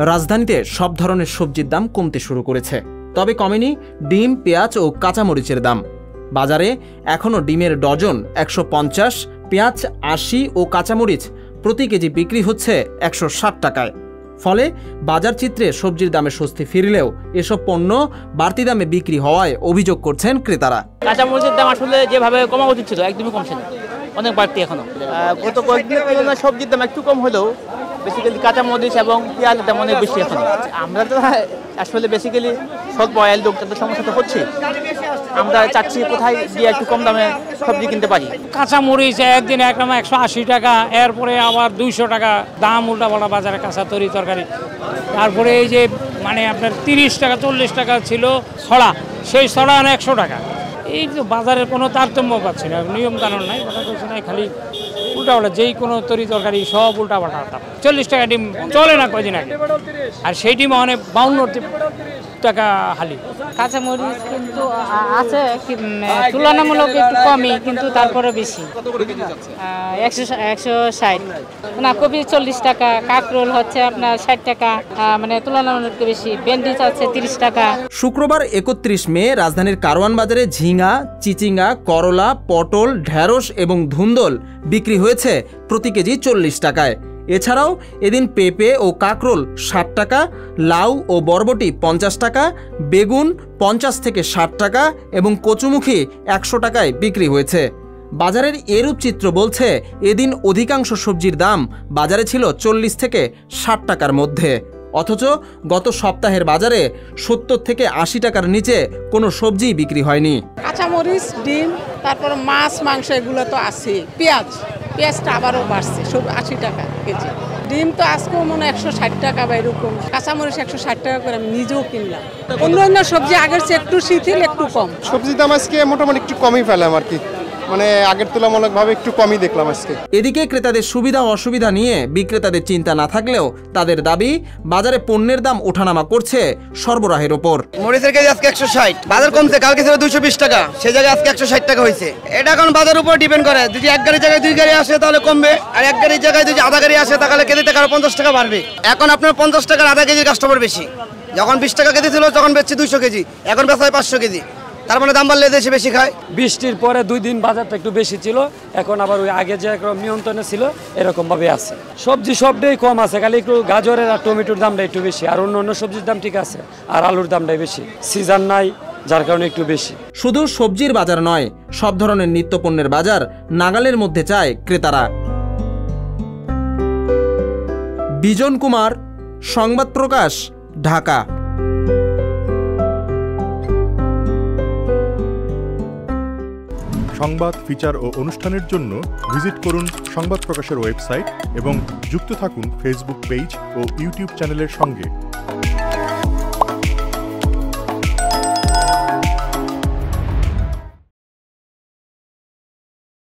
রাজধানীতে সব ধরনের সবজির দাম কমতে শুরু করেছে, তবে কমেনি ডিম, পেঁয়াজ ও কাঁচামরিচের দাম। বাজারে এখনও ডিমের ডজন 150, পেঁয়াজ 80 ও কাঁচামরিচ প্রতি কেজি বিক্রি হচ্ছে 160 টাকায়। ফলে বাজার চিত্রে সবজির দামে স্বস্তি ফিরলেও এসব পণ্য বাড়তি দামে বিক্রি হওয়ায় অভিযোগ করছেন ক্রেতারা। কাঁচামরিচের দাম আসলে যেভাবে কমা উচিত ছিল একদমই কমছে না, অনেক বাড়তি এখনো। গত কয়েকদিনের তুলনায় সবজির দাম একটু কম হলেও বেসিক্যালি কাঁচামরিচ এবং পেঁয়াজের দাম অনেক বেশি এখন। আমরা তো আসলে বেসিক্যালি স্বল্প আয়ের লোক, তাদের সমস্যা তো হচ্ছে। আমরা চাচ্ছি কোথায় গিয়ে একটু কম দামে সবজি কিনতে পারি। কাঁচামরিচ একদিন একদম 180 টাকা, এরপরে আবার 200 টাকা দাম উল্টাপাল্টা বাজারে কাঁচা তরকারি। তারপরে এই যে মানে আপনার 30 টাকা 40 টাকা ছিল ছড়া, সেই ছড়া 100 টাকা। এই তো বাজারের কোনো তারতম্য পাচ্ছি না, নিয়ম কানুন নাই, কথা বলছে না, খালি উল্টাপাল্টা যেই কোনো তরকারি সব উল্টাপাল্টা। 40 টাকা ডিম চলে না কয়দিন আগে, আর সেই ডিম অনেক 52 টাকা হালি। কাঁচামরিচ কিন্তু আছে তুলনামূলক একটু কমই, কিন্তু তারপরে বেশি 160 না। কপি 40 টাকা, কাঁকরোল হচ্ছে আপনার 60 টাকা, মানে তুলনামূলক বেশি। ভেন্ডি আছে 30 টাকা। শুক্রবার 31 মে রাজধানীর কারওয়ান বাজারে ঝিঙা, চিচিঙ্গা, করলা, পটল, ঢেঁড়স এবং ধুন্দল বিক্রি হয়েছে প্রতি কেজি 40 টাকায়। এছাড়াও এদিন পেঁপে ও কাঁকরোল 60 টাকা, লাউ ও বরবটি 50 টাকা, বেগুন 50 থেকে 60 টাকা এবং কচুমুখী 100 টাকায় বিক্রি হয়েছে। বাজারের এরূপ চিত্র বলছে এদিন অধিকাংশ সবজির দাম বাজারে ছিল 40 থেকে 60 টাকার মধ্যে, অথচ গত সপ্তাহের বাজারে 70 থেকে 80 টাকার নিচে কোনো সবজিই বিক্রি হয়নি। কাঁচামরিচ, ডিম, তারপর মাছ, মাংস এগুলো তো আছে। পেঁয়াজটা আবারও বাড়ছে, সব 80 টাকা কেজি। ডিম তো আজকেও মনে 160 টাকা বা এরকম। কাঁচামরিচ 160 টাকা করে আমি নিজেও কিনলাম। অন্য সবজি আগের চেয়ে একটু শিথিল, একটু কম। সবজির দাম আজকে মোটামুটি একটু কমই পেলাম আর কি, মানে আগের তুলনামূলকভাবে একটু কমই দেখলাম আজকে। এদিকে ক্রেতাদের সুবিধা অসুবিধা নিয়ে বিক্রেতাদের চিন্তা না থাকলেও তাদের দাবি বাজারে পণ্যের দাম ওঠানামা করছে সরবরাহের ওপর। মরিচের কেজি আজকে 160, বাজার কমছে, কালকে ছিল 220 টাকা, সেই জায়গায় আজকে 160 টাকা হয়েছে। এটা এখন বাজারের উপর ডিপেন্ড করে, যদি এক গাড়ির জায়গায় 2 গাড়ি আসে তাহলে কমবে, আর এক গাড়ির জায়গায় যদি আধা গাড়ি আসে তাহলে কেজি টাকা 50 টাকা বাড়বে। এখন আপনার 50 টাকার আধা কেজির কাস্টমার বেশি। যখন 20 টাকা কেজি ছিল তখন বেচছে 200 কেজি, এখন বেচা হয় 500 কেজি। তার মানে দাম বাড়লে দেশে বেশি খায়। বৃষ্টির পরে 2 দিন বাজারটা একটু বেশি ছিল, এখন আবার ওই আগে যে নিয়ন্ত্রণে ছিল এরকম ভাবে আছে। সবজি সবটাই কম আছে, খালি একটু গাজরের আর টমেটোর দামটা একটু বেশি, আর অন্য সবজির দাম ঠিক আছে, আর আলুর দামটাই বেশি। সিজন নাই, যার কারণে একটু বেশি। শুধু সবজির বাজার নয়, সব ধরনের নিত্যপণ্যের বাজার নাগালের মধ্যে চায় ক্রেতারা। বিজন কুমার, সংবাদ প্রকাশ, ঢাকা। সংবাদ, ফিচার ও অনুষ্ঠানের জন্য ভিজিট করুন সংবাদ প্রকাশের ওয়েবসাইট এবং যুক্ত থাকুন ফেসবুক পেজ ও ইউটিউব চ্যানেলের সঙ্গে।